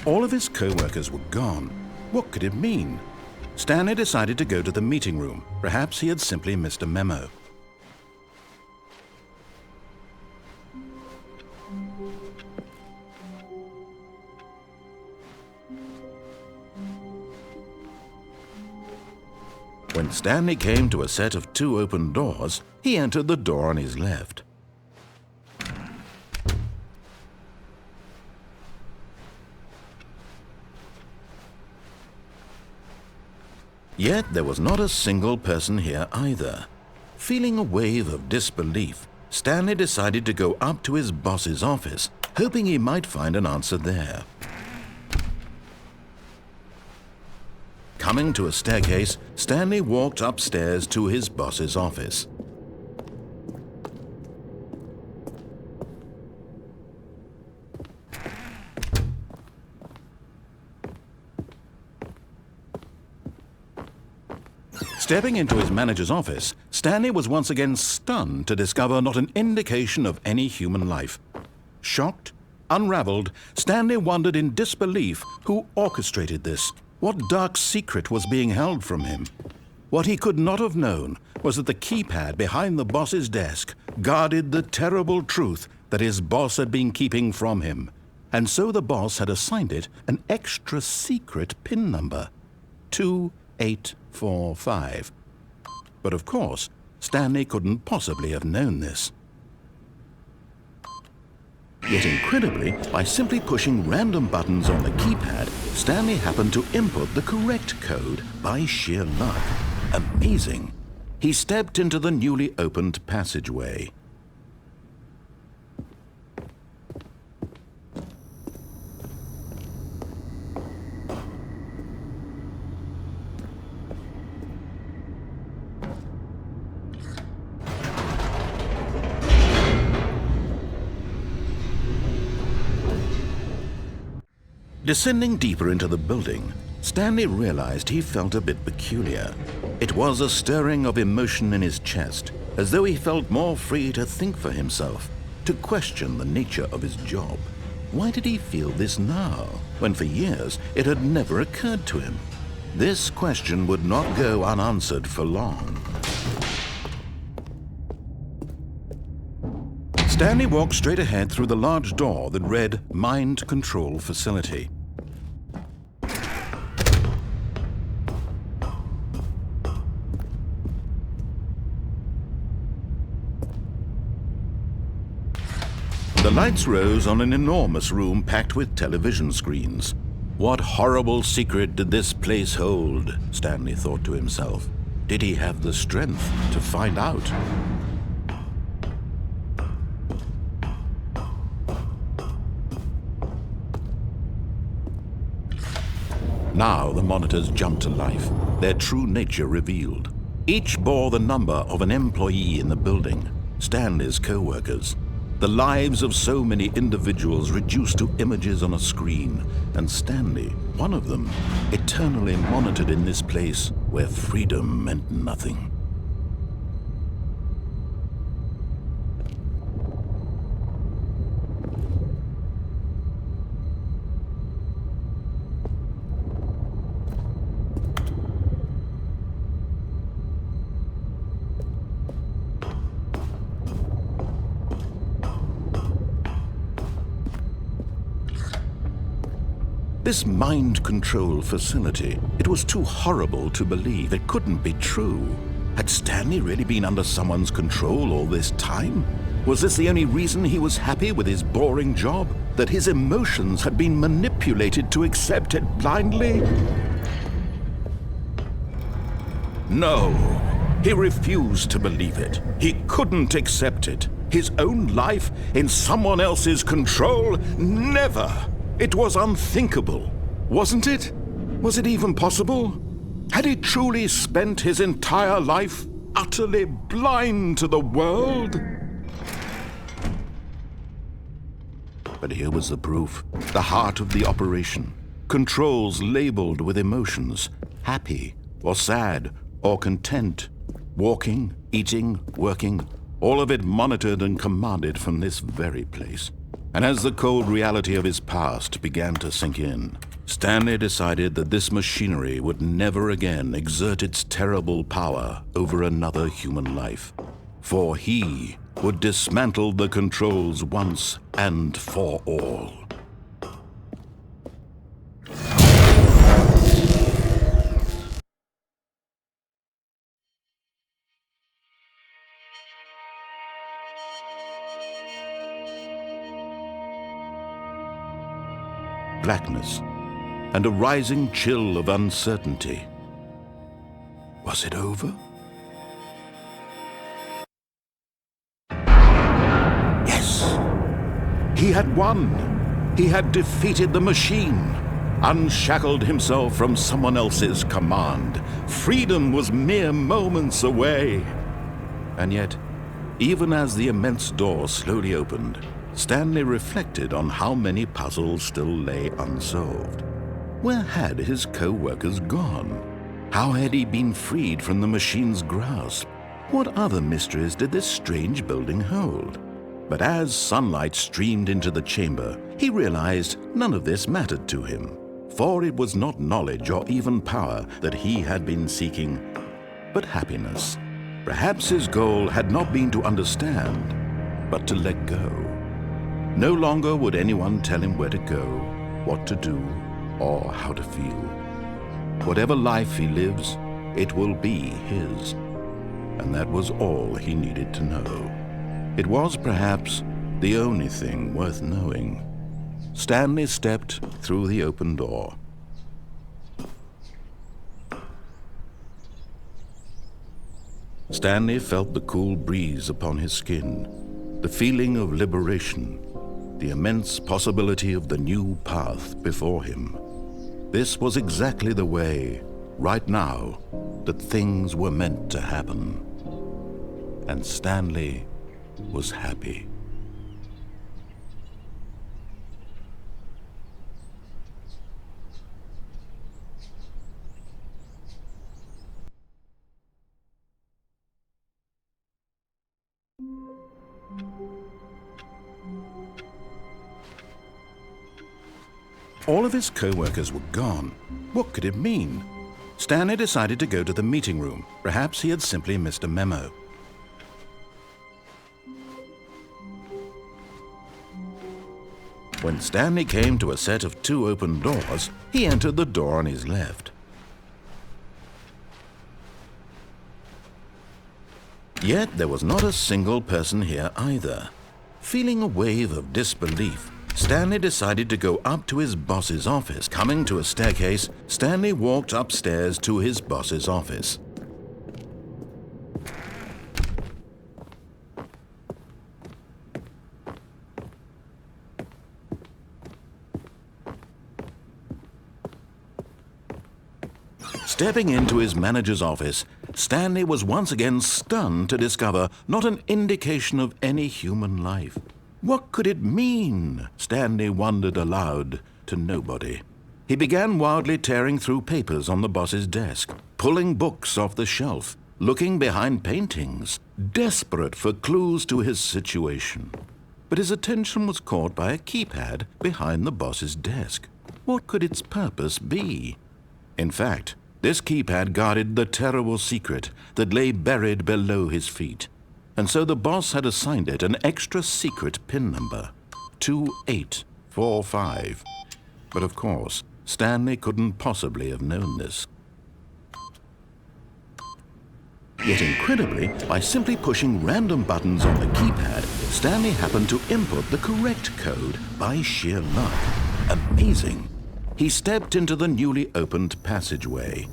All of his co-workers were gone. What could it mean? Stanley decided to go to the meeting room. Perhaps he had simply missed a memo. When Stanley came to a set of 2 open doors, he entered the door on his left. Yet there was not a single person here either. Feeling a wave of disbelief, Stanley decided to go up to his boss's office, hoping he might find an answer there. Coming to a staircase, Stanley walked upstairs to his boss's office. Stepping into his manager's office, Stanley was once again stunned to discover not an indication of any human life. Shocked, unraveled, Stanley wondered in disbelief who orchestrated this. What dark secret was being held from him? What he could not have known was that the keypad behind the boss's desk guarded the terrible truth that his boss had been keeping from him. And so the boss had assigned it an extra secret PIN number, 2845. But of course, Stanley couldn't possibly have known this. Yet incredibly, by simply pushing random buttons on the keypad, Stanley happened to input the correct code by sheer luck. Amazing. He stepped into the newly opened passageway. Descending deeper into the building, Stanley realized he felt a bit peculiar. It was a stirring of emotion in his chest, as though he felt more free to think for himself, to question the nature of his job. Why did he feel this now, when for years it had never occurred to him? This question would not go unanswered for long. Stanley walked straight ahead through the large door that read Mind Control Facility. The lights rose on an enormous room packed with television screens. What horrible secret did this place hold? Stanley thought to himself. Did he have the strength to find out? Now the monitors jumped to life, their true nature revealed. Each bore the number of an employee in the building, Stanley's co-workers. The lives of so many individuals reduced to images on a screen, and Stanley, one of them, eternally monitored in this place where freedom meant nothing. This mind control facility, it was too horrible to believe. It couldn't be true. Had Stanley really been under someone's control all this time? Was this the only reason he was happy with his boring job? That his emotions had been manipulated to accept it blindly? No, he refused to believe it. He couldn't accept it. His own life in someone else's control? Never! It was unthinkable, wasn't it? Was it even possible? Had he truly spent his entire life utterly blind to the world? But here was the proof, the heart of the operation. Controls labeled with emotions, happy or sad or content, walking, eating, working, all of it monitored and commanded from this very place. And as the cold reality of his past began to sink in, Stanley decided that this machinery would never again exert its terrible power over another human life. For he would dismantle the controls once and for all. Blackness and a rising chill of uncertainty. Was it over? Yes! He had won! He had defeated the machine, unshackled himself from someone else's command. Freedom was mere moments away. And yet, even as the immense door slowly opened, Stanley reflected on how many puzzles still lay unsolved. Where had his co-workers gone? How had he been freed from the machine's grasp? What other mysteries did this strange building hold? But as sunlight streamed into the chamber, he realized none of this mattered to him, for it was not knowledge or even power that he had been seeking, but happiness. Perhaps his goal had not been to understand, but to let go. No longer would anyone tell him where to go, what to do, or how to feel. Whatever life he lives, it will be his. And that was all he needed to know. It was perhaps the only thing worth knowing. Stanley stepped through the open door. Stanley felt the cool breeze upon his skin, the feeling of liberation, the immense possibility of the new path before him. This was exactly the way, right now, that things were meant to happen. And Stanley was happy. All of his co-workers were gone. What could it mean? Stanley decided to go to the meeting room. Perhaps he had simply missed a memo. When Stanley came to a set of 2 open doors, he entered the door on his left. Yet there was not a single person here either. Feeling a wave of disbelief, Stanley decided to go up to his boss's office. Coming to a staircase, Stanley walked upstairs to his boss's office. Stepping into his manager's office, Stanley was once again stunned to discover not an indication of any human life. What could it mean? Stanley wondered aloud to nobody. He began wildly tearing through papers on the boss's desk, pulling books off the shelf, looking behind paintings, desperate for clues to his situation. But his attention was caught by a keypad behind the boss's desk. What could its purpose be? In fact, this keypad guarded the terrible secret that lay buried below his feet. And so the boss had assigned it an extra secret PIN number, 2845. But of course, Stanley couldn't possibly have known this. Yet incredibly, by simply pushing random buttons on the keypad, Stanley happened to input the correct code by sheer luck. Amazing! He stepped into the newly opened passageway.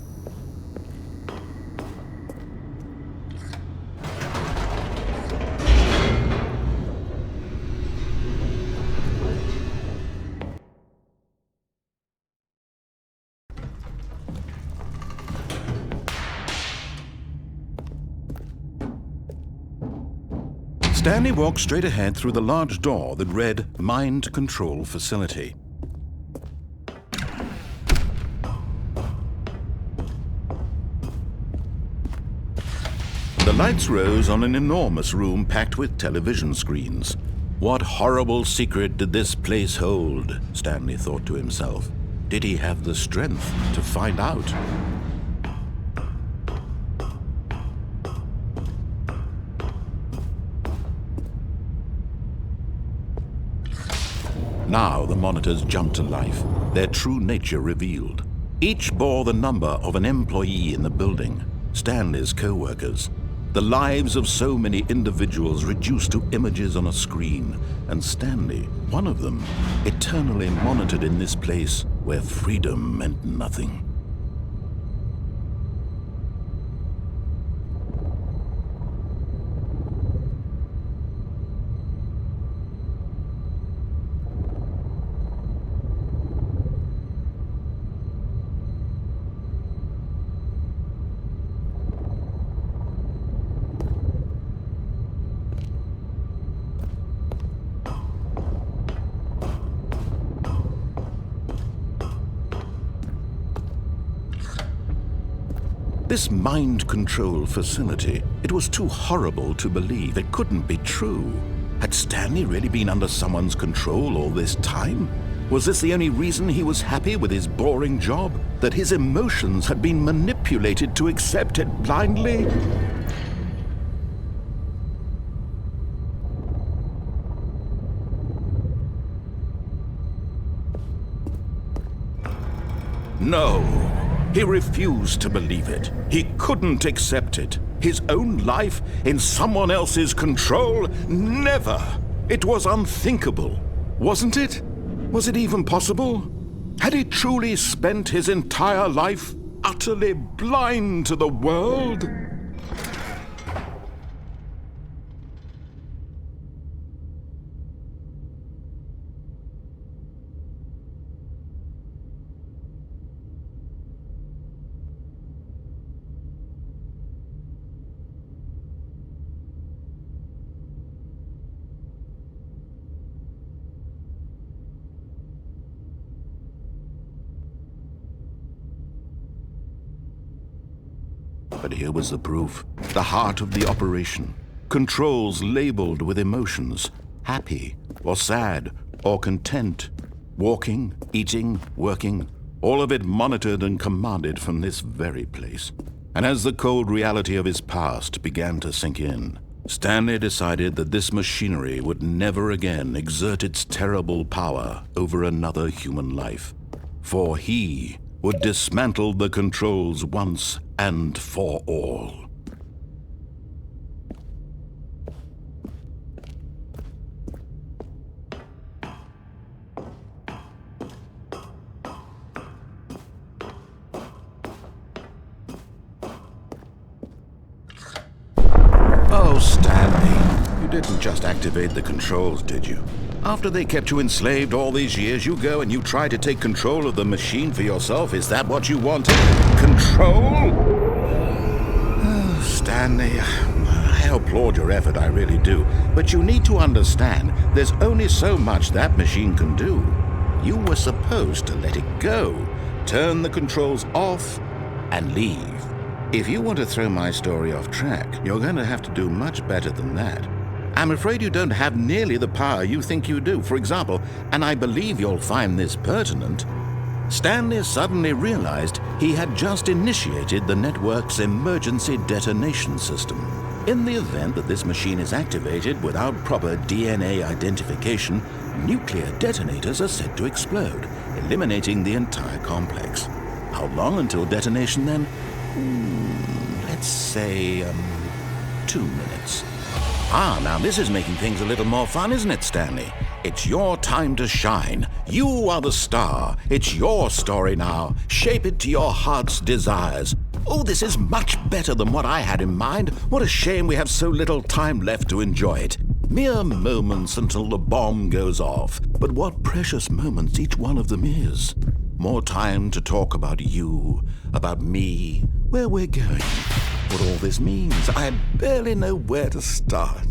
Stanley walked straight ahead through the large door that read Mind Control Facility. The lights rose on an enormous room packed with television screens. What horrible secret did this place hold? Stanley thought to himself. Did he have the strength to find out? Now the monitors jumped to life, their true nature revealed. Each bore the number of an employee in the building, Stanley's co-workers. The lives of so many individuals reduced to images on a screen, and Stanley, one of them, eternally monitored in this place where freedom meant nothing. This mind control facility, it was too horrible to believe. It couldn't be true. Had Stanley really been under someone's control all this time? Was this the only reason he was happy with his boring job? That his emotions had been manipulated to accept it blindly? No. He refused to believe it. He couldn't accept it. His own life in someone else's control? Never! It was unthinkable. Wasn't it? Was it even possible? Had he truly spent his entire life utterly blind to the world? But here was the proof, the heart of the operation. Controls labeled with emotions, happy or sad or content. Walking, eating, working, all of it monitored and commanded from this very place. And as the cold reality of his past began to sink in, Stanley decided that this machinery would never again exert its terrible power over another human life. For he would dismantle the controls once and for all. Oh, Stanley, you didn't just activate the controls, did you? After they kept you enslaved all these years, you go and you try to take control of the machine for yourself. Is that what you wanted? Control? Oh, Stanley, I applaud your effort, I really do. But you need to understand, there's only so much that machine can do. You were supposed to let it go, turn the controls off, and leave. If you want to throw my story off track, you're going to have to do much better than that. I'm afraid you don't have nearly the power you think you do. For example, and I believe you'll find this pertinent, Stanley suddenly realized he had just initiated the network's emergency detonation system. In the event that this machine is activated without proper DNA identification, nuclear detonators are said to explode, eliminating the entire complex. How long until detonation then? Let's say, 2 minutes. Now this is making things a little more fun, isn't it, Stanley? It's your time to shine. You are the star. It's your story now. Shape it to your heart's desires. Oh, this is much better than what I had in mind. What a shame we have so little time left to enjoy it. Mere moments until the bomb goes off. But what precious moments each one of them is. More time to talk about you, about me, where we're going. What all this means, I barely know where to start.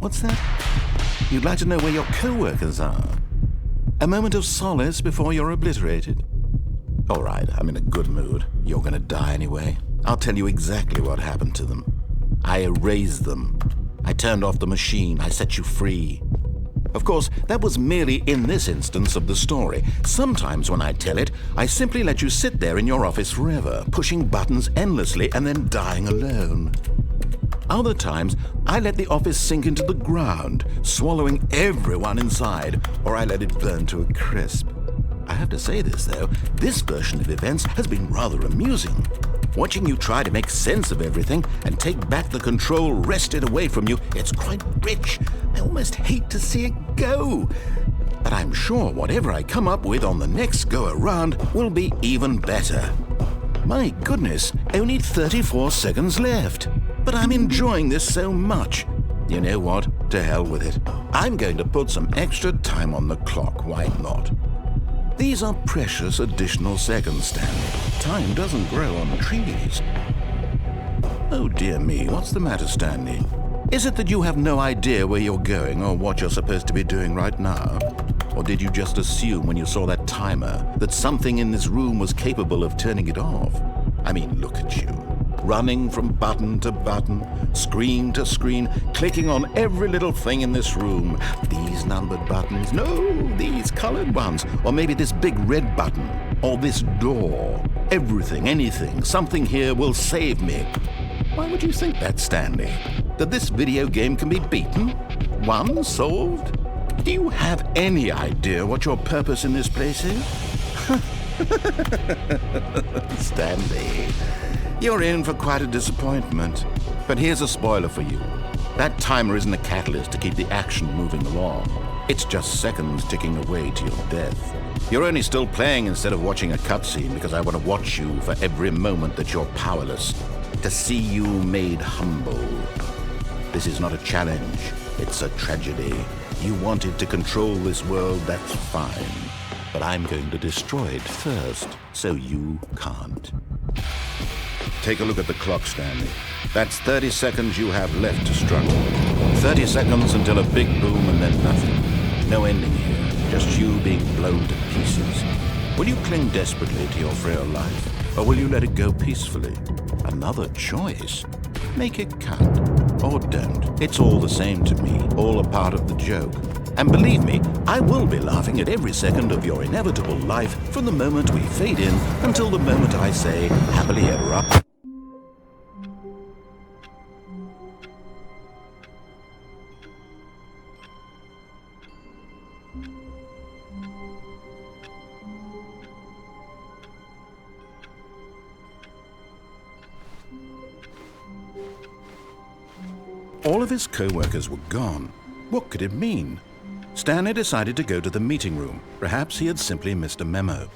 What's that? You'd like to know where your co-workers are? A moment of solace before you're obliterated? All right, I'm in a good mood. You're gonna die anyway. I'll tell you exactly what happened to them. I erased them. I turned off the machine. I set you free. Of course, that was merely in this instance of the story. Sometimes when I tell it, I simply let you sit there in your office forever, pushing buttons endlessly and then dying alone. Other times, I let the office sink into the ground, swallowing everyone inside, or I let it burn to a crisp. I have to say this, though, this version of events has been rather amusing. Watching you try to make sense of everything and take back the control wrested away from you, it's quite rich. I almost hate to see it go. But I'm sure whatever I come up with on the next go-around will be even better. My goodness, only 34 seconds left. But I'm enjoying this so much. You know what? To hell with it. I'm going to put some extra time on the clock, why not? These are precious additional seconds, Stanley. Time doesn't grow on trees. Oh dear me, what's the matter, Stanley? Is it that you have no idea where you're going or what you're supposed to be doing right now? Or did you just assume when you saw that timer that something in this room was capable of turning it off? I mean, look at you. Running from button to button, screen to screen, clicking on every little thing in this room. These numbered buttons, no, these colored ones, or maybe this big red button, or this door. Everything, anything, something here will save me. Why would you think that, Stanley? That this video game can be beaten? Won? Solved? Do you have any idea what your purpose in this place is? Stanley, you're in for quite a disappointment. But here's a spoiler for you. That timer isn't a catalyst to keep the action moving along. It's just seconds ticking away to your death. You're only still playing instead of watching a cutscene because I want to watch you for every moment that you're powerless. To see you made humble. This is not a challenge. It's a tragedy. You wanted to control this world, that's fine. But I'm going to destroy it first, so you can't. Take a look at the clock, Stanley. That's 30 seconds you have left to struggle. 30 seconds until a big boom and then nothing. No ending here, just you being blown to pieces. Will you cling desperately to your frail life, or will you let it go peacefully? Another choice. Make it count, or don't. It's all the same to me, all a part of the joke. And believe me, I will be laughing at every second of your inevitable life from the moment we fade in until the moment I say, happily ever after. All of his co-workers were gone. What could it mean? Stanley decided to go to the meeting room. Perhaps he had simply missed a memo.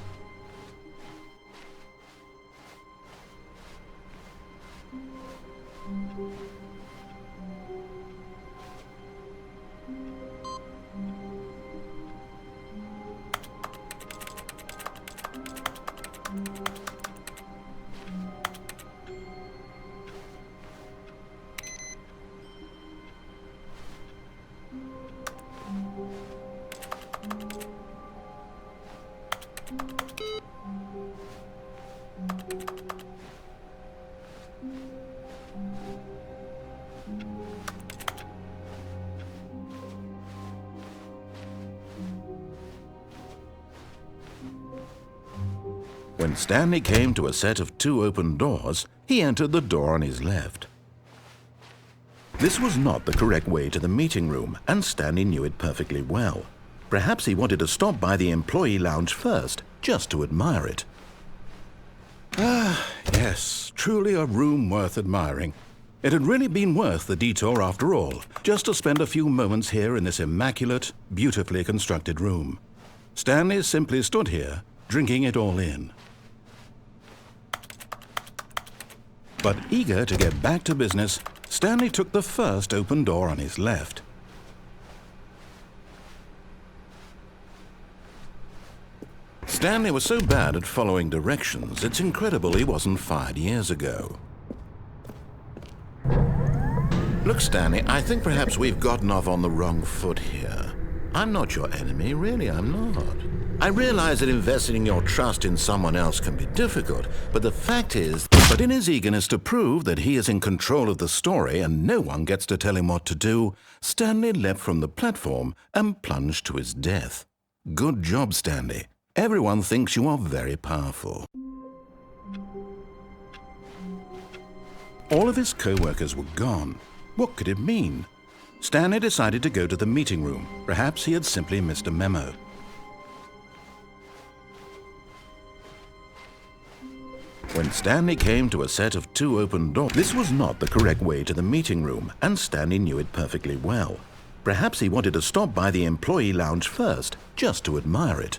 When Stanley came to a set of 2 open doors, he entered the door on his left. This was not the correct way to the meeting room, and Stanley knew it perfectly well. Perhaps he wanted to stop by the employee lounge first, just to admire it. Ah, yes, truly a room worth admiring. It had really been worth the detour after all, just to spend a few moments here in this immaculate, beautifully constructed room. Stanley simply stood here, drinking it all in. But eager to get back to business, Stanley took the first open door on his left. Stanley was so bad at following directions, it's incredible he wasn't fired years ago. Look, Stanley, I think perhaps we've gotten off on the wrong foot here. I'm not your enemy, really, I'm not. I realize that investing your trust in someone else can be difficult, but the fact is, but in his eagerness to prove that he is in control of the story and no one gets to tell him what to do, Stanley leapt from the platform and plunged to his death. Good job, Stanley. Everyone thinks you are very powerful. All of his co-workers were gone. What could it mean? Stanley decided to go to the meeting room. Perhaps he had simply missed a memo. When Stanley came to a set of 2 open doors, this was not the correct way to the meeting room, and Stanley knew it perfectly well. Perhaps he wanted to stop by the employee lounge first, just to admire it.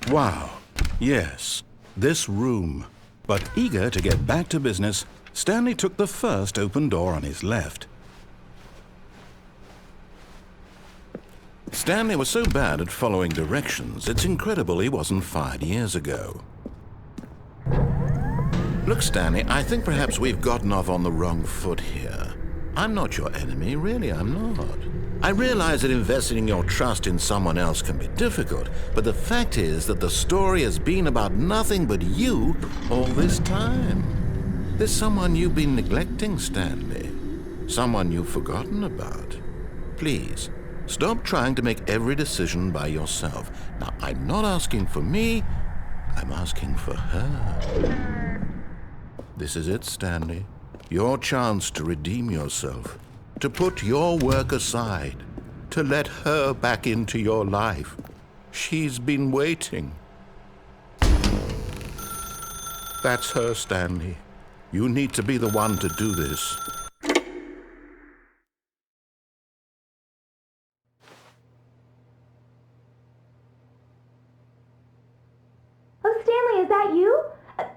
Wow, yes, this room. But eager to get back to business, Stanley took the first open door on his left. Stanley was so bad at following directions, it's incredible he wasn't fired years ago. Look, Stanley, I think perhaps we've gotten off on the wrong foot here. I'm not your enemy, really, I'm not. I realize that investing your trust in someone else can be difficult, but the fact is that the story has been about nothing but you all this time. There's someone you've been neglecting, Stanley. Someone you've forgotten about. Please, stop trying to make every decision by yourself. Now, I'm not asking for me, I'm asking for her. This is it, Stanley. Your chance to redeem yourself, to put your work aside, to let her back into your life. She's been waiting. That's her, Stanley. You need to be the one to do this. Oh, Stanley, is that you?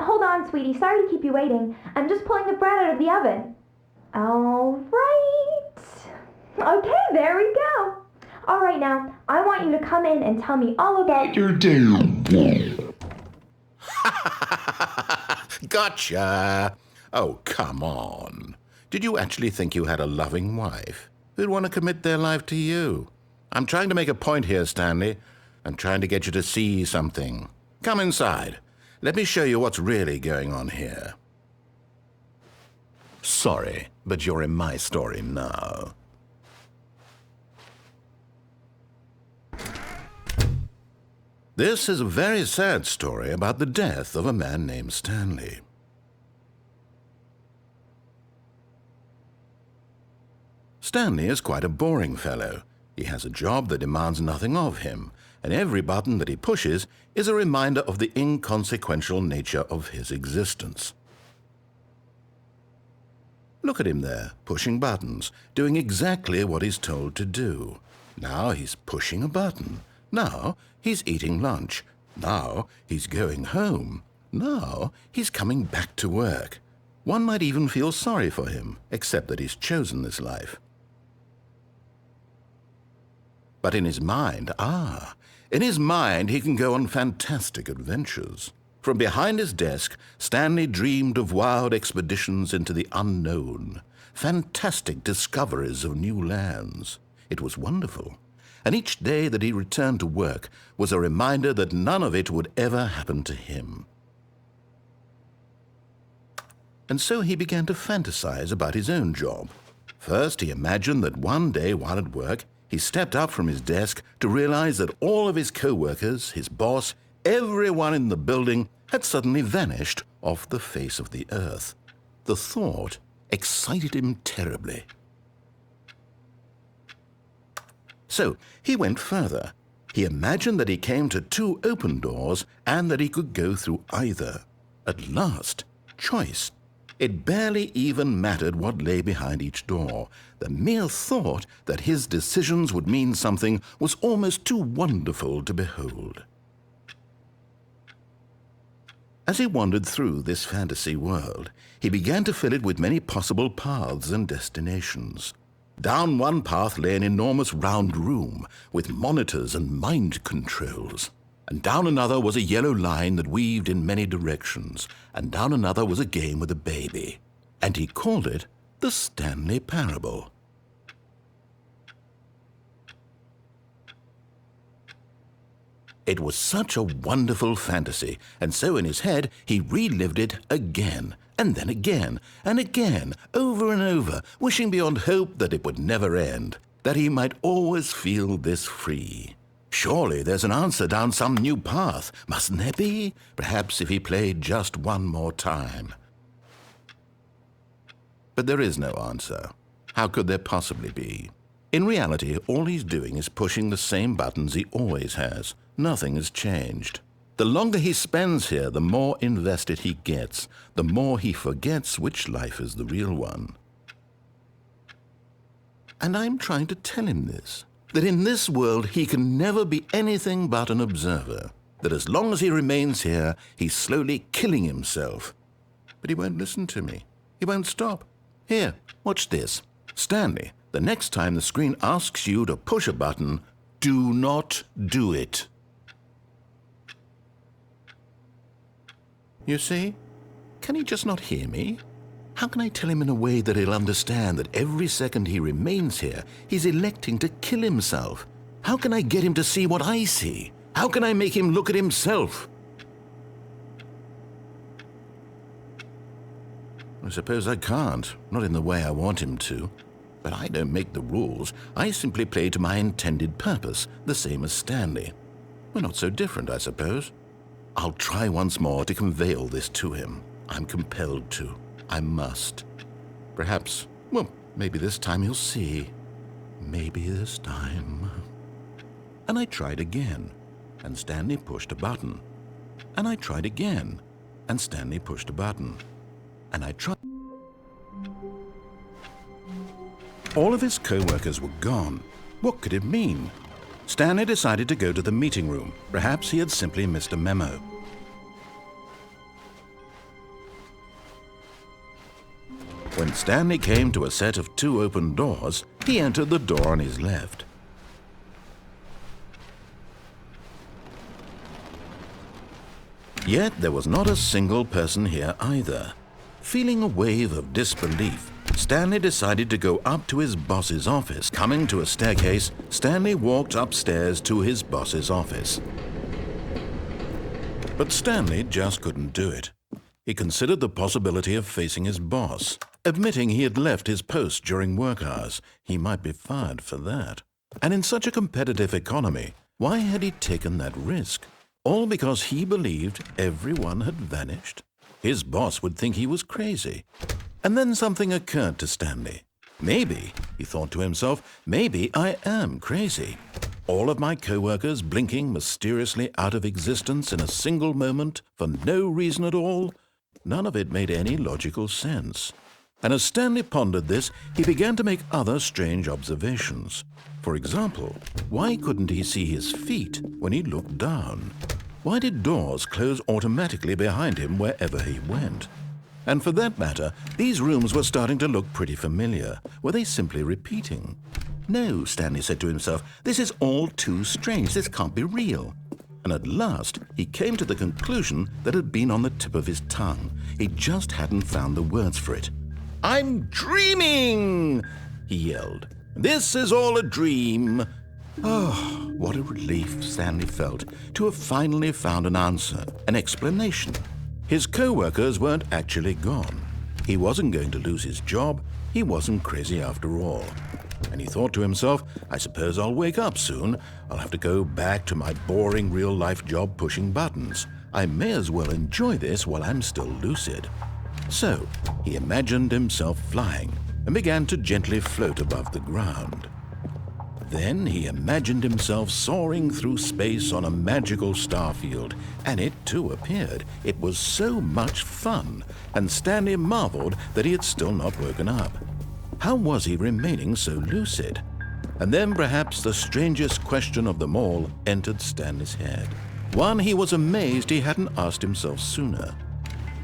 Hold on, sweetie. Sorry to keep you waiting. I'm just pulling the bread out of the oven. All right. Okay, there we go. All right, now, I want you to come in and tell me all about your day. Gotcha! Oh, come on. Did you actually think you had a loving wife who'd want to commit their life to you? I'm trying to make a point here, Stanley. I'm trying to get you to see something. Come inside. Let me show you what's really going on here. Sorry, but you're in my story now. This is a very sad story about the death of a man named Stanley. Stanley is quite a boring fellow. He has a job that demands nothing of him, and every button that he pushes is a reminder of the inconsequential nature of his existence. Look at him there, pushing buttons, doing exactly what he's told to do. Now he's pushing a button. Now he's eating lunch. Now he's going home. Now he's coming back to work. One might even feel sorry for him, except that he's chosen this life. But in his mind, in his mind he can go on fantastic adventures. From behind his desk, Stanley dreamed of wild expeditions into the unknown, fantastic discoveries of new lands. It was wonderful, and each day that he returned to work was a reminder that none of it would ever happen to him. And so he began to fantasize about his own job. First, he imagined that one day while at work, he stepped up from his desk to realize that all of his co-workers, his boss, everyone in the building had suddenly vanished off the face of the earth. The thought excited him terribly. So he went further. He imagined that he came to 2 open doors and that he could go through either. At last, choice. It barely even mattered what lay behind each door. The mere thought that his decisions would mean something was almost too wonderful to behold. As he wandered through this fantasy world, he began to fill it with many possible paths and destinations. Down one path lay an enormous round room with monitors and mind controls. And down another was a yellow line that weaved in many directions. And down another was a game with a baby. And he called it the Stanley Parable. It was such a wonderful fantasy, and so in his head he relived it again, and then again, and again, over and over, wishing beyond hope that it would never end, that he might always feel this free. Surely there's an answer down some new path, mustn't there be? Perhaps if he played just one more time. But there is no answer. How could there possibly be? In reality, all he's doing is pushing the same buttons he always has. Nothing has changed. The longer he spends here, the more invested he gets, the more he forgets which life is the real one. And I'm trying to tell him this, that in this world he can never be anything but an observer, that as long as he remains here, he's slowly killing himself. But he won't listen to me. He won't stop. Here, watch this. Stanley, the next time the screen asks you to push a button, do not do it. You see? Can he just not hear me? How can I tell him in a way that he'll understand that every second he remains here, he's electing to kill himself? How can I get him to see what I see? How can I make him look at himself? I suppose I can't, not in the way I want him to. But I don't make the rules. I simply play to my intended purpose, the same as Stanley. We're not so different, I suppose. I'll try once more to convey all this to him. I'm compelled to. I must. Perhaps, well, maybe this time he'll see. Maybe this time. And I tried again, and Stanley pushed a button. And I tried again, and Stanley pushed a button. And I tried. All of his co-workers were gone. What could it mean? Stanley decided to go to the meeting room. Perhaps he had simply missed a memo. When Stanley came to a set of 2 open doors, he entered the door on his left. Yet there was not a single person here either. Feeling a wave of disbelief, Stanley decided to go up to his boss's office. Coming to a staircase, Stanley walked upstairs to his boss's office. But Stanley just couldn't do it. He considered the possibility of facing his boss. Admitting he had left his post during work hours, he might be fired for that. And in such a competitive economy, why had he taken that risk? All because he believed everyone had vanished? His boss would think he was crazy. And then something occurred to Stanley. Maybe, he thought to himself, maybe I am crazy. All of my co-workers blinking mysteriously out of existence in a single moment for no reason at all. None of it made any logical sense. And as Stanley pondered this, he began to make other strange observations. For example, why couldn't he see his feet when he looked down? Why did doors close automatically behind him wherever he went? And for that matter, these rooms were starting to look pretty familiar. Were they simply repeating? No, Stanley said to himself, this is all too strange. This can't be real. And at last, he came to the conclusion that had been on the tip of his tongue. He just hadn't found the words for it. I'm dreaming, he yelled. This is all a dream. Oh, what a relief Stanley felt to have finally found an answer, an explanation. His co-workers weren't actually gone. He wasn't going to lose his job. He wasn't crazy after all. And he thought to himself, I suppose I'll wake up soon. I'll have to go back to my boring real-life job pushing buttons. I may as well enjoy this while I'm still lucid. So he imagined himself flying and began to gently float above the ground. Then he imagined himself soaring through space on a magical starfield, and it too appeared. It was so much fun, and Stanley marveled that he had still not woken up. How was he remaining so lucid? And then perhaps the strangest question of them all entered Stanley's head. One he was amazed he hadn't asked himself sooner.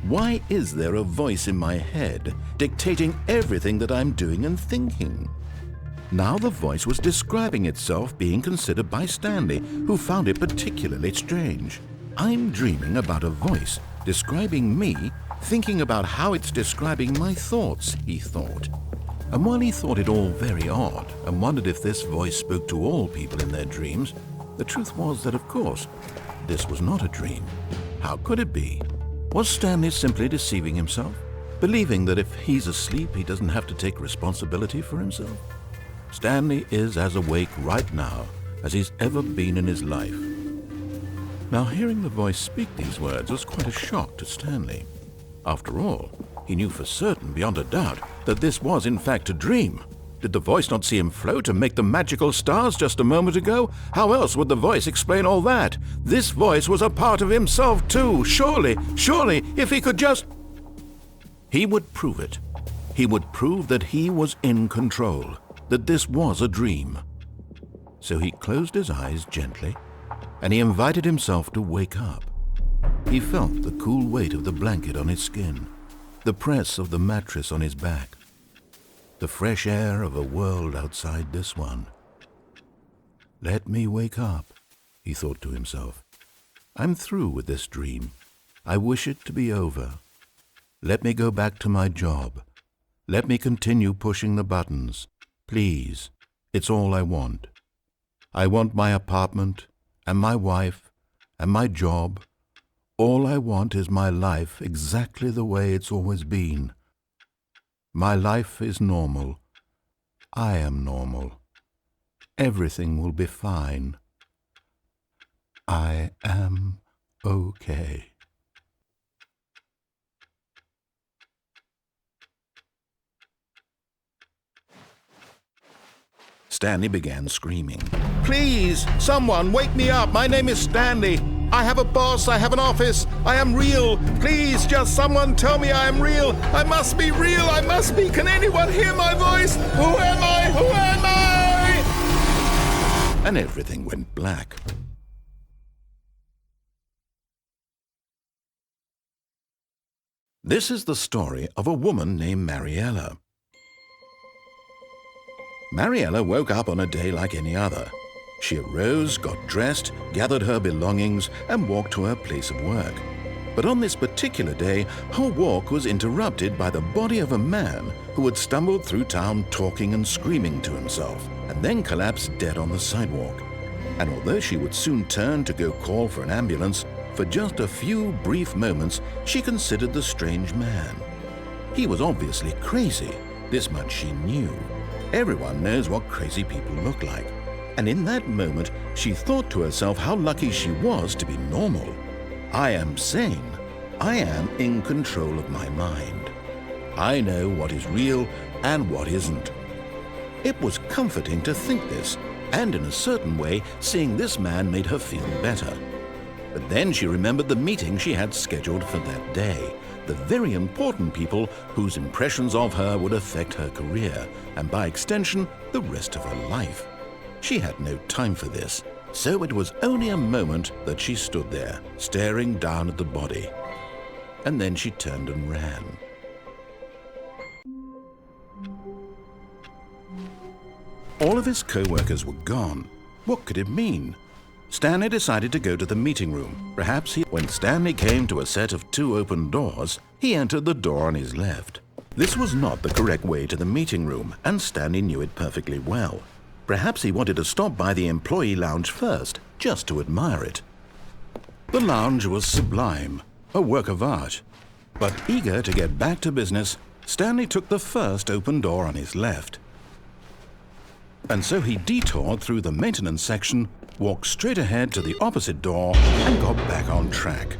Why is there a voice in my head dictating everything that I'm doing and thinking? Now the voice was describing itself being considered by Stanley, who found it particularly strange. I'm dreaming about a voice describing me, thinking about how it's describing my thoughts, he thought. And while he thought it all very odd and wondered if this voice spoke to all people in their dreams, The truth was that, of course, this was not a dream. How could it be? Was Stanley simply deceiving himself, believing that if he's asleep, he doesn't have to take responsibility for himself? Stanley is as awake right now as he's ever been in his life. Now, hearing the voice speak these words was quite a shock to Stanley. After all, he knew for certain, beyond a doubt, that this was in fact a dream. Did the voice not see him float and make the magical stars just a moment ago? How else would the voice explain all that? This voice was a part of himself too. Surely, if he could just... He would prove it. He would prove that he was in control, that this was a dream. So he closed his eyes gently, and he invited himself to wake up. He felt the cool weight of the blanket on his skin, the press of the mattress on his back, the fresh air of a world outside this one. Let me wake up, he thought to himself. I'm through with this dream. I wish it to be over. Let me go back to my job. Let me continue pushing the buttons. Please, it's all I want. I want my apartment and my wife and my job. All I want is my life exactly the way it's always been. My life is normal. I am normal. Everything will be fine. I am okay. Stanley began screaming. Please, someone, wake me up. My name is Stanley. I have a boss. I have an office. I am real. Please, just someone tell me I am real. I must be real. I must be. Can anyone hear my voice? Who am I? Who am I? And everything went black. This is the story of a woman named Mariella. Mariella woke up on a day like any other. She arose, got dressed, gathered her belongings, and walked to her place of work. But on this particular day, her walk was interrupted by the body of a man who had stumbled through town talking and screaming to himself, and then collapsed dead on the sidewalk. And although she would soon turn to go call for an ambulance, for just a few brief moments she considered the strange man. He was obviously crazy. This much she knew. Everyone knows what crazy people look like. And in that moment, she thought to herself how lucky she was to be normal. I am sane. I am in control of my mind. I know what is real and what isn't. It was comforting to think this, and in a certain way, seeing this man made her feel better. But then she remembered the meeting she had scheduled for that day. The very important people whose impressions of her would affect her career, and by extension, the rest of her life. She had no time for this, so it was only a moment that she stood there, staring down at the body. And then she turned and ran. All of his co-workers were gone. What could it mean? Stanley decided to go to the meeting room. When Stanley came to a set of 2 open doors, he entered the door on his left. This was not the correct way to the meeting room, and Stanley knew it perfectly well. Perhaps he wanted to stop by the employee lounge first, just to admire it. The lounge was sublime, a work of art. But eager to get back to business, Stanley took the first open door on his left. And so he detoured through the maintenance section, walked straight ahead to the opposite door, and got back on track.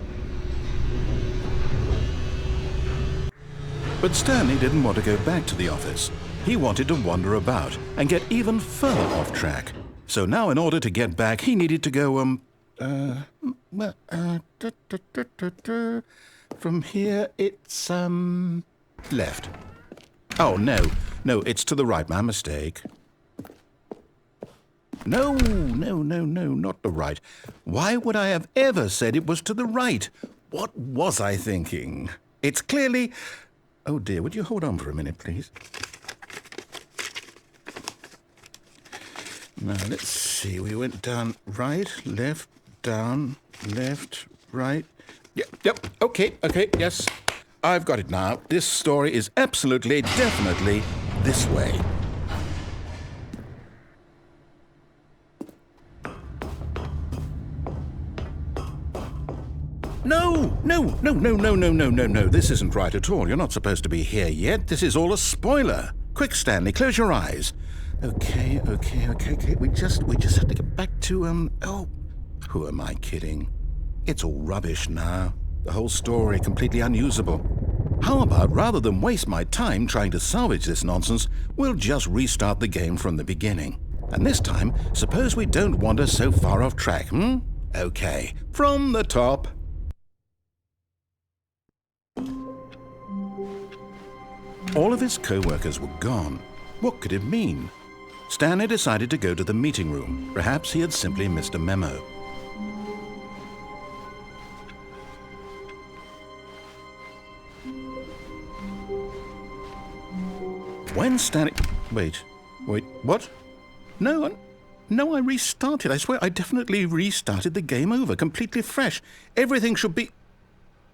But Stanley didn't want to go back to the office. He wanted to wander about and get even further off track. So now in order to get back, he needed to go, from here it's, left. Oh, no, it's to the right, my mistake. No, not the right. Why would I have ever said it was to the right? What was I thinking? It's clearly... Oh dear, would you hold on for a minute, please? Now, let's see. We went down right, left, down, left, right. Yep, okay, yes. I've got it now. This story is absolutely, definitely this way. No, no, no, no, no, no, no, no, no. This isn't right at all. You're not supposed to be here yet. This is all a spoiler. Quick, Stanley, close your eyes. Okay. We just have to get back to, oh, who am I kidding? It's all rubbish now. The whole story completely unusable. How about, rather than waste my time trying to salvage this nonsense, we'll just restart the game from the beginning. And this time, suppose we don't wander so far off track, Okay, from the top. All of his co-workers were gone. What could it mean? Stanley decided to go to the meeting room. Perhaps he had simply missed a memo. When Stanley... Wait, what? No, I restarted. I swear I definitely restarted the game over, completely fresh. Everything should be...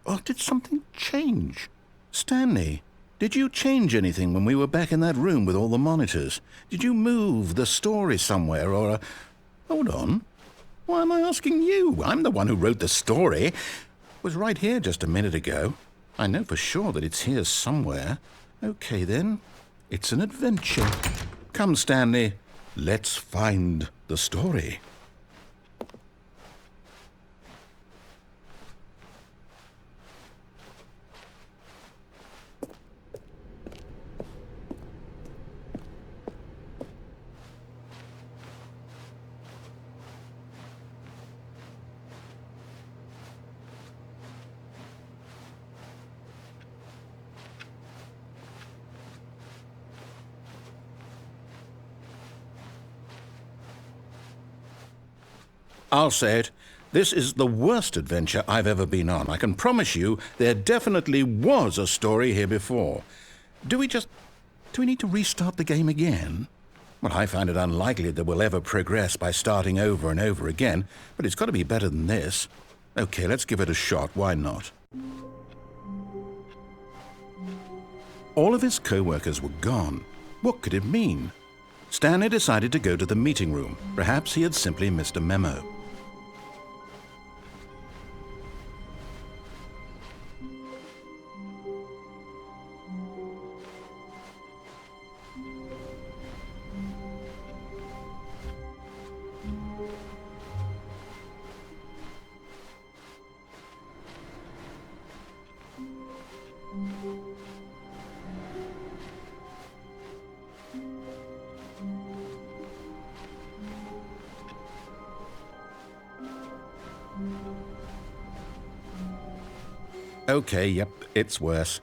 Oh, did something change? Stanley, did you change anything when we were back in that room with all the monitors? Did you move the story somewhere or... Hold on. Why am I asking you? I'm the one who wrote the story. It was right here just a minute ago. I know for sure that it's here somewhere. Okay, then. It's an adventure. Come, Stanley. Let's find the story. I'll say it. This is the worst adventure I've ever been on. I can promise you there definitely was a story here before. Do we need to restart the game again? Well, I find it unlikely that we'll ever progress by starting over and over again, but it's got to be better than this. Okay, let's give it a shot. Why not? All of his co-workers were gone. What could it mean? Stanley decided to go to the meeting room. Perhaps he had simply missed a memo. Okay, yep, it's worse.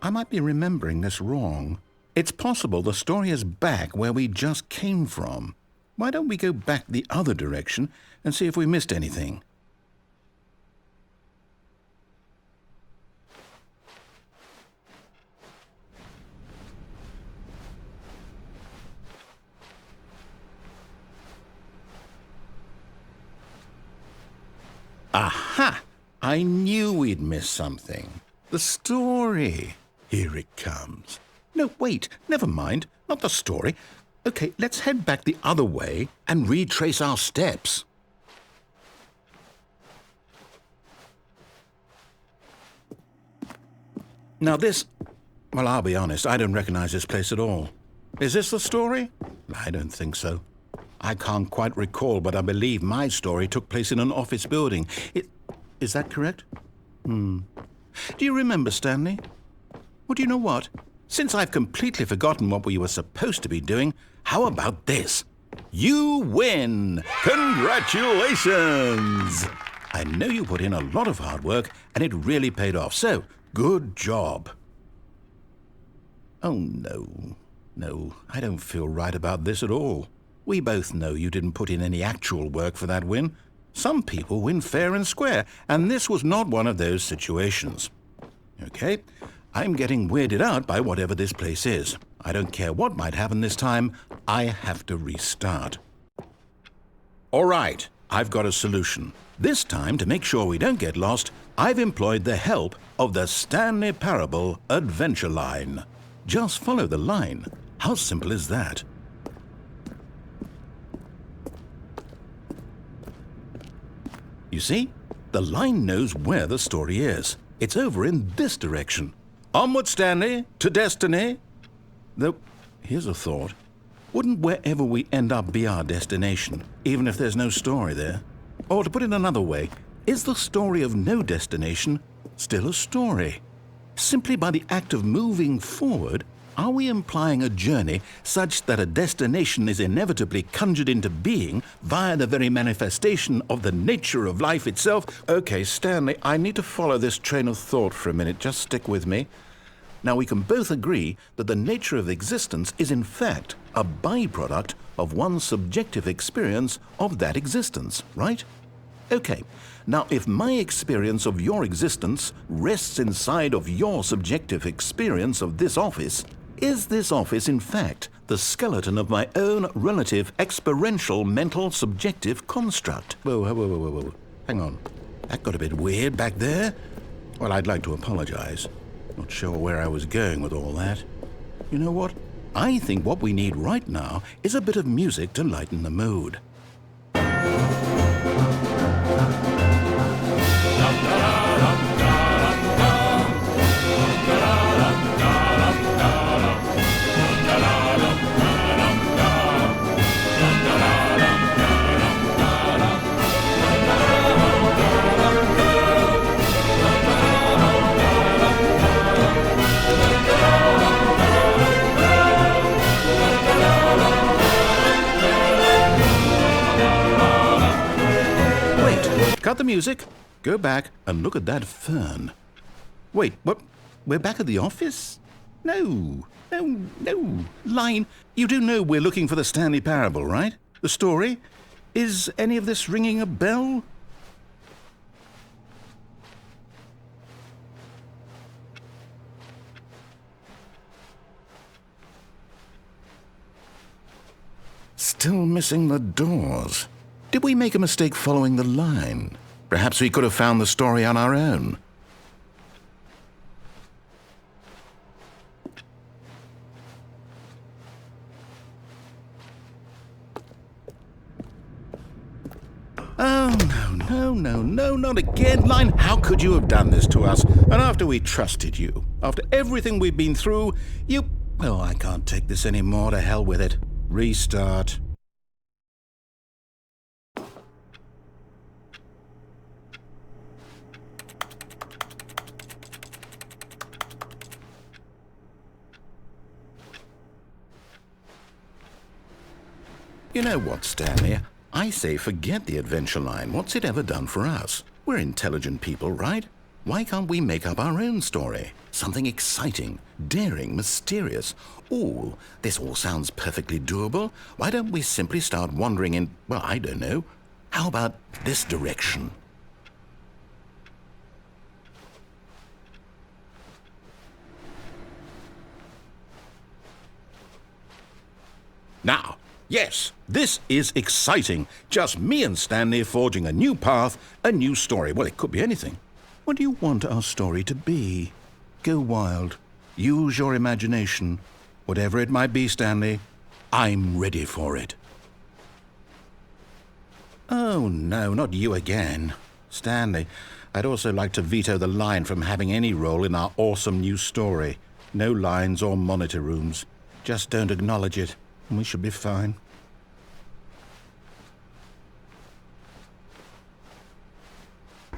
I might be remembering this wrong. It's possible the story is back where we just came from. Why don't we go back the other direction and see if we missed anything? Aha! I knew we'd miss something. The story. Here it comes. No, wait, never mind. Not the story. Okay, let's head back the other way and retrace our steps. Now this... Well, I'll be honest, I don't recognize this place at all. Is this the story? I don't think so. I can't quite recall, but I believe my story took place in an office building. Is that correct? Do you remember, Stanley? Well, do you know what? Since I've completely forgotten what we were supposed to be doing, how about this? You win! Congratulations! I know you put in a lot of hard work, and it really paid off, so good job. Oh, no. No, I don't feel right about this at all. We both know you didn't put in any actual work for that win. Some people win fair and square, and this was not one of those situations. Okay, I'm getting weirded out by whatever this place is. I don't care what might happen this time, I have to restart. All right, I've got a solution. This time, to make sure we don't get lost, I've employed the help of the Stanley Parable adventure line. Just follow the line. How simple is that? You see? The line knows where the story is. It's over in this direction. Onward, Stanley, to destiny. Though, here's a thought. Wouldn't wherever we end up be our destination, even if there's no story there? Or to put it another way, is the story of no destination still a story? Simply by the act of moving forward, are we implying a journey such that a destination is inevitably conjured into being via the very manifestation of the nature of life itself? Okay, Stanley, I need to follow this train of thought for a minute. Just stick with me. Now, we can both agree that the nature of existence is in fact a byproduct of one's subjective experience of that existence, right? Okay, now if my experience of your existence rests inside of your subjective experience of this office, is this office in fact the skeleton of my own relative experiential mental subjective construct? Whoa. Hang on. That got a bit weird back there. Well, I'd like to apologize. Not sure where I was going with all that. You know what? I think what we need right now is a bit of music to lighten the mood. Cut the music, go back and look at that fern. Wait, what? We're back at the office? No. Line, you do know we're looking for the Stanley Parable, right? The story? Is any of this ringing a bell? Still missing the doors. Did we make a mistake following the line? Perhaps we could have found the story on our own. Oh, no, not again. Line, how could you have done this to us? And after we trusted you, after everything we've been through, you... Oh, I can't take this anymore. To hell with it. Restart. You know what, Stanley? I say forget the adventure line. What's it ever done for us? We're intelligent people, right? Why can't we make up our own story? Something exciting, daring, mysterious. Ooh, this all sounds perfectly doable. Why don't we simply start wandering in, well, I don't know. How about this direction? Now, yes, this is exciting. Just me and Stanley forging a new path, a new story. Well, it could be anything. What do you want our story to be? Go wild. Use your imagination. Whatever it might be, Stanley, I'm ready for it. Oh, no, not you again. Stanley, I'd also like to veto the line from having any role in our awesome new story. No lines or monitor rooms. Just don't acknowledge it, and we should be fine.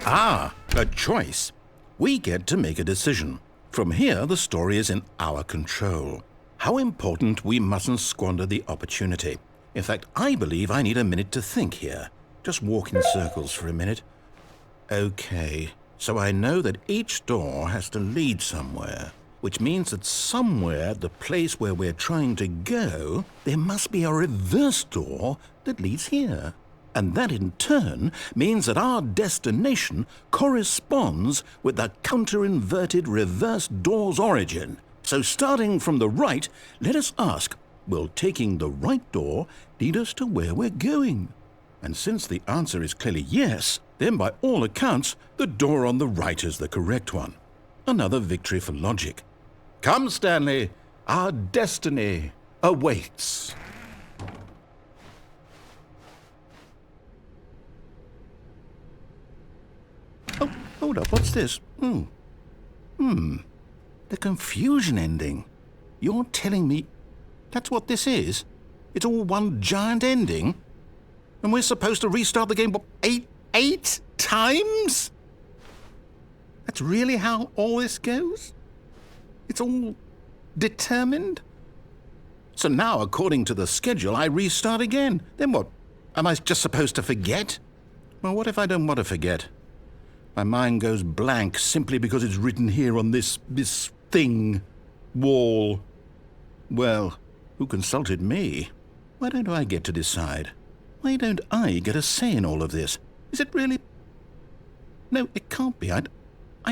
Ah, a choice. We get to make a decision. From here, the story is in our control. How important we mustn't squander the opportunity. In fact, I believe I need a minute to think here. Just walk in circles for a minute. Okay, so I know that each door has to lead somewhere, which means that somewhere at the place where we're trying to go, there must be a reverse door that leads here. And that in turn means that our destination corresponds with the counter-inverted reverse door's origin. So starting from the right, let us ask, will taking the right door lead us to where we're going? And since the answer is clearly yes, then by all accounts, the door on the right is the correct one. Another victory for logic. Come, Stanley, our destiny awaits. Hold up, what's this? The confusion ending. You're telling me that's what this is? It's all one giant ending? And we're supposed to restart the game, what, eight times? That's really how all this goes? It's all determined? So now, according to the schedule, I restart again. Then what? Am I just supposed to forget? Well, what if I don't want to forget? My mind goes blank simply because it's written here on this thing, wall. Well, who consulted me? Why don't I get to decide? Why don't I get a say in all of this? Is it really? No, it can't be. I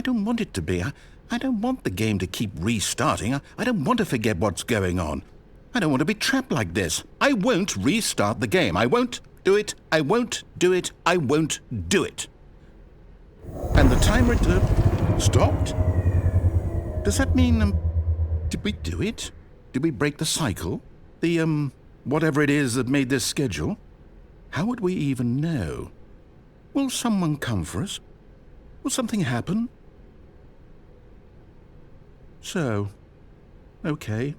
don't want it to be. I don't want the game to keep restarting. I don't want to forget what's going on. I don't want to be trapped like this. I won't restart the game. I won't do it. I won't do it. I won't do it. And the timer stopped? Does that mean, did we do it? Did we break the cycle? The, whatever it is that made this schedule? How would we even know? Will someone come for us? Will something happen? So, okay.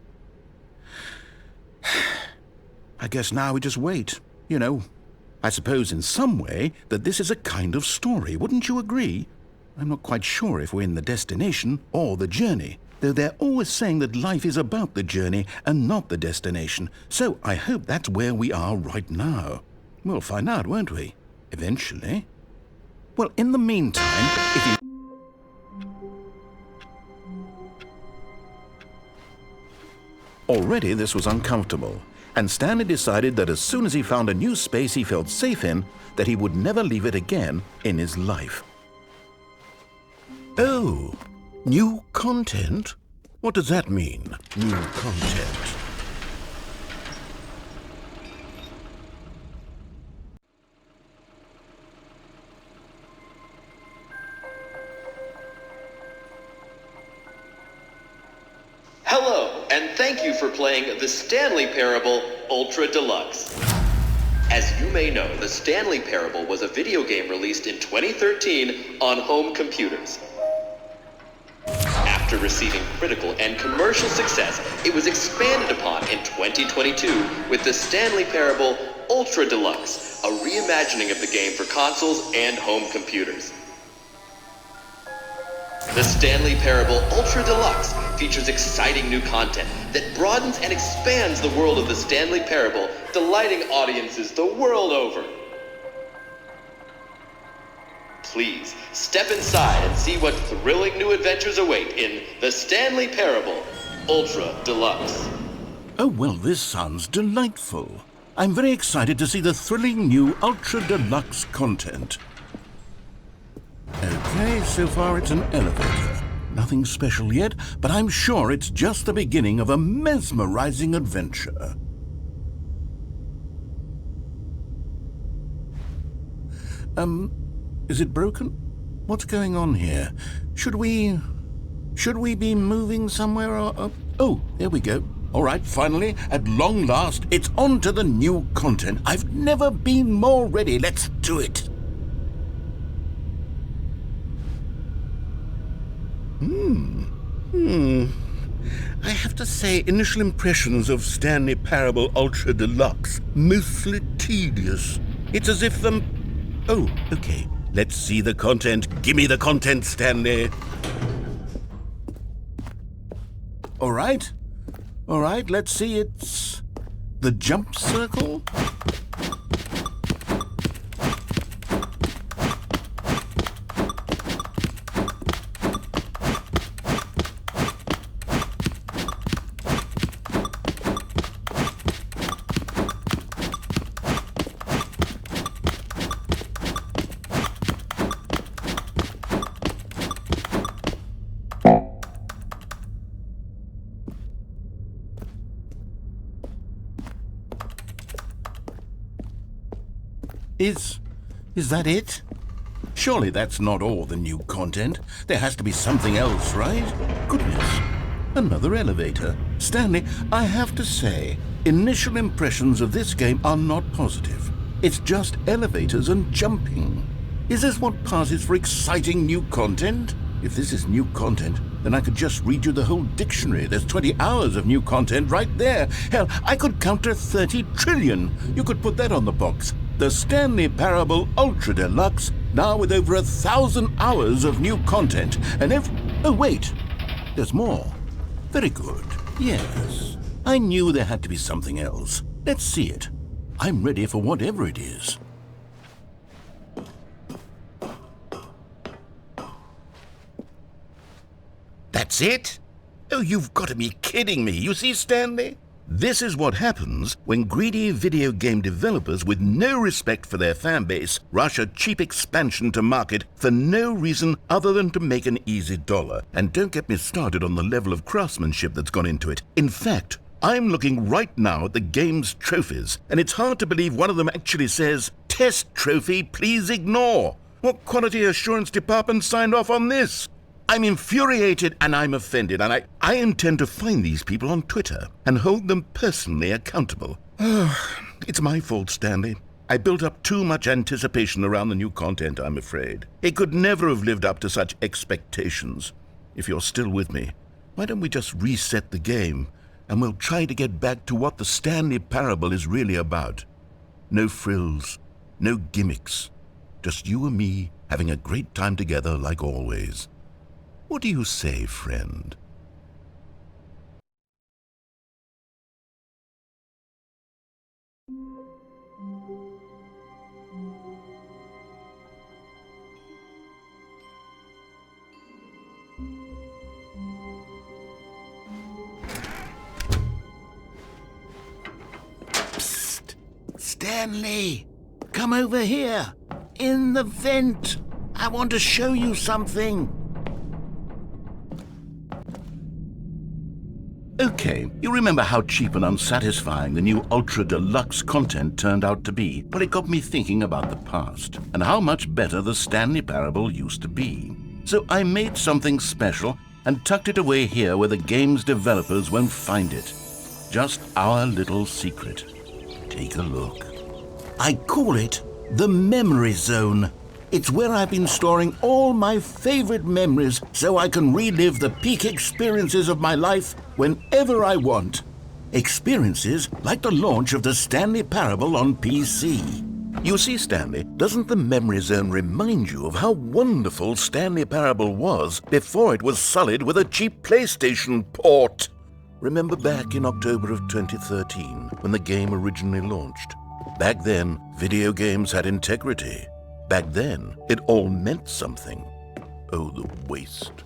I guess now we just wait, you know. I suppose in some way that this is a kind of story, wouldn't you agree? I'm not quite sure if we're in the destination or the journey, though they're always saying that life is about the journey and not the destination, so I hope that's where we are right now. We'll find out, won't we? Eventually. Well, in the meantime, if you... Already this was uncomfortable, and Stanley decided that as soon as he found a new space he felt safe in, that he would never leave it again in his life. Oh, new content? What does that mean, new content? Hello, and thank you for playing the Stanley Parable Ultra Deluxe. As you may know, the Stanley Parable was a video game released in 2013 on home computers. After receiving critical and commercial success, it was expanded upon in 2022 with the Stanley Parable Ultra Deluxe, a reimagining of the game for consoles and home computers. The Stanley Parable Ultra Deluxe features exciting new content that broadens and expands the world of the Stanley Parable, delighting audiences the world over. Please, step inside and see what thrilling new adventures await in the Stanley Parable Ultra Deluxe. Oh, well, this sounds delightful. I'm very excited to see the thrilling new Ultra Deluxe content. Okay, so far it's an elevator. Nothing special yet, but I'm sure it's just the beginning of a mesmerizing adventure. Is it broken? What's going on here? Should we be moving somewhere or... Oh, there we go. All right, finally, at long last, it's on to the new content. I've never been more ready. Let's do it. I have to say, initial impressions of Stanley Parable Ultra Deluxe, mostly tedious. It's as if, Oh, okay. Let's see the content. Gimme the content, Stanley. All right, let's see. It's the jump circle. Is that it? Surely that's not all the new content. There has to be something else, right? Goodness, another elevator. Stanley, I have to say, initial impressions of this game are not positive. It's just elevators and jumping. Is this what passes for exciting new content? If this is new content, then I could just read you the whole dictionary. There's 20 hours of new content right there. Hell, I could count to 30 trillion. You could put that on the box. The Stanley Parable Ultra Deluxe, now with over 1,000 hours of new content. And oh wait, there's more. Very good. Yes, I knew there had to be something else. Let's see it. I'm ready for whatever it is. That's it? Oh, you've got to be kidding me. You see, Stanley? This is what happens when greedy video game developers with no respect for their fan base rush a cheap expansion to market for no reason other than to make an easy dollar. And don't get me started on the level of craftsmanship that's gone into it. In fact, I'm looking right now at the game's trophies, and it's hard to believe one of them actually says, "Test trophy, please ignore." What quality assurance department signed off on this? I'm infuriated and I'm offended, and I intend to find these people on Twitter and hold them personally accountable. It's my fault, Stanley. I built up too much anticipation around the new content, I'm afraid. It could never have lived up to such expectations. If you're still with me, why don't we just reset the game and we'll try to get back to what the Stanley Parable is really about. No frills, no gimmicks, just you and me having a great time together like always. What do you say, friend? Psst! Stanley! Come over here! In the vent! I want to show you something! Okay, you remember how cheap and unsatisfying the new Ultra Deluxe content turned out to be? Well, it got me thinking about the past and how much better the Stanley Parable used to be. So I made something special and tucked it away here where the game's developers won't find it. Just our little secret. Take a look. I call it the Memory Zone. It's where I've been storing all my favorite memories so I can relive the peak experiences of my life whenever I want. Experiences like the launch of the Stanley Parable on PC. You see, Stanley, doesn't the Memory Zone remind you of how wonderful Stanley Parable was before it was sullied with a cheap PlayStation port? Remember back in October of 2013 when the game originally launched? Back then, video games had integrity. Back then, it all meant something. Oh, the waste.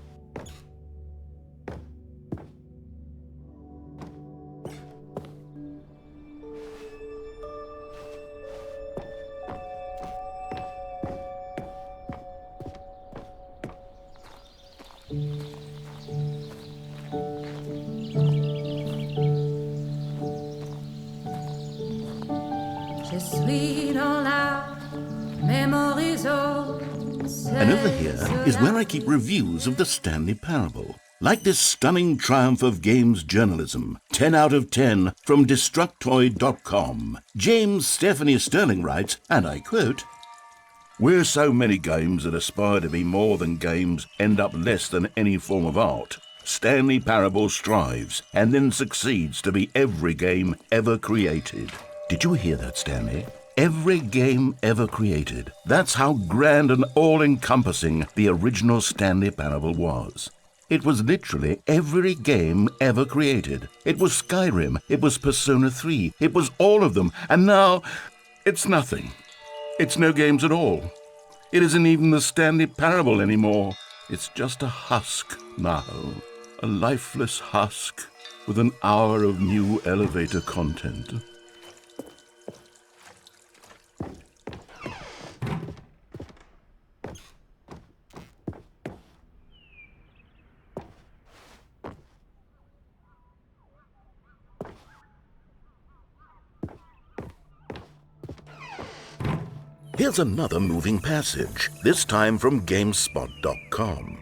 Je suis dans la memories of. And over here is where I keep reviews of the Stanley Parable. Like this stunning triumph of games journalism, 10 out of 10 from Destructoid.com. James Stephanie Sterling writes, and I quote, "Where so many games that aspire to be more than games end up less than any form of art, Stanley Parable strives and then succeeds to be every game ever created." Did you hear that, Stanley? Every game ever created. That's how grand and all-encompassing the original Stanley Parable was. It was literally every game ever created. It was Skyrim, it was Persona 3, it was all of them, and now it's nothing. It's no games at all. It isn't even the Stanley Parable anymore. It's just a husk now, a lifeless husk with an hour of new elevator content. Here's another moving passage, this time from GameSpot.com.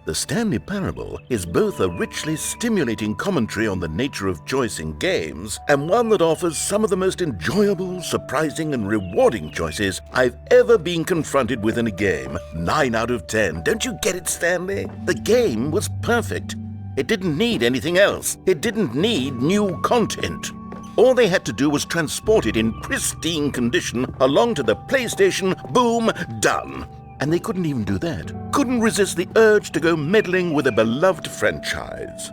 The Stanley Parable is both a richly stimulating commentary on the nature of choice in games and one that offers some of the most enjoyable, surprising, and rewarding choices I've ever been confronted with in a game. 9 out of 10. Don't you get it, Stanley? The game was perfect. It didn't need anything else. It didn't need new content. All they had to do was transport it in pristine condition along to the PlayStation. Boom, done. And they couldn't even do that. Couldn't resist the urge to go meddling with a beloved franchise.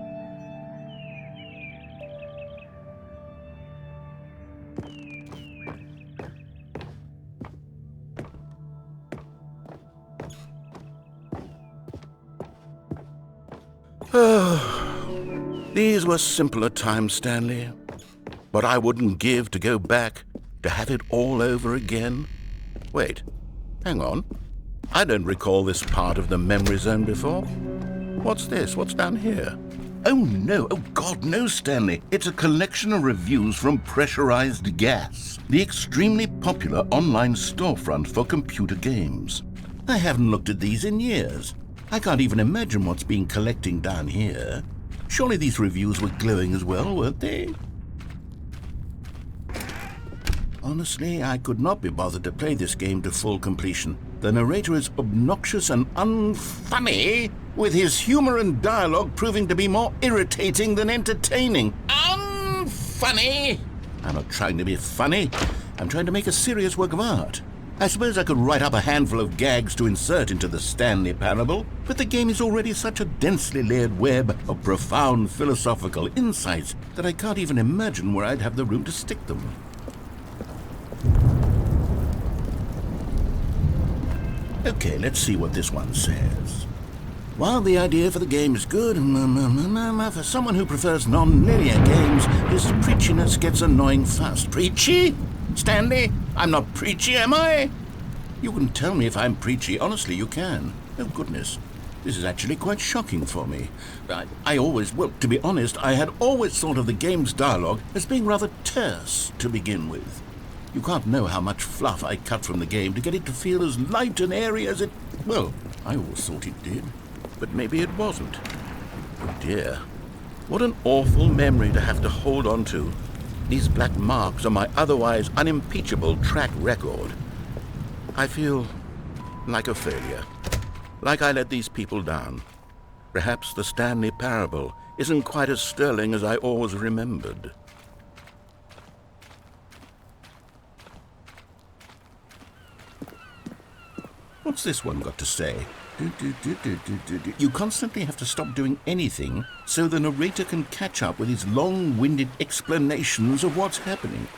These were simpler times, Stanley. What I wouldn't give to go back, to have it all over again. Wait, hang on. I don't recall this part of the memory zone before. What's this? What's down here? Oh no, oh God, no, Stanley. It's a collection of reviews from Pressurized Gas, the extremely popular online storefront for computer games. I haven't looked at these in years. I can't even imagine what's been collecting down here. Surely these reviews were glowing as well, weren't they? Honestly, I could not be bothered to play this game to full completion. The narrator is obnoxious and unfunny, with his humor and dialogue proving to be more irritating than entertaining. Unfunny! I'm not trying to be funny. I'm trying to make a serious work of art. I suppose I could write up a handful of gags to insert into the Stanley Parable, but the game is already such a densely layered web of profound philosophical insights that I can't even imagine where I'd have the room to stick them. Okay, let's see what this one says. While the idea for the game is good, for someone who prefers non-linear games, this preachiness gets annoying fast. Preachy? Stanley, I'm not preachy, am I? You can tell me if I'm preachy. Honestly, you can. Oh, goodness. This is actually quite shocking for me. To be honest, I had always thought of the game's dialogue as being rather terse to begin with. You can't know how much fluff I cut from the game to get it to feel as light and airy as it... Well, I always thought it did. But maybe it wasn't. Oh dear. What an awful memory to have to hold on to. These black marks on my otherwise unimpeachable track record. I feel like a failure. Like I let these people down. Perhaps the Stanley Parable isn't quite as sterling as I always remembered. What's this one got to say? You constantly have to stop doing anything so the narrator can catch up with his long-winded explanations of what's happening.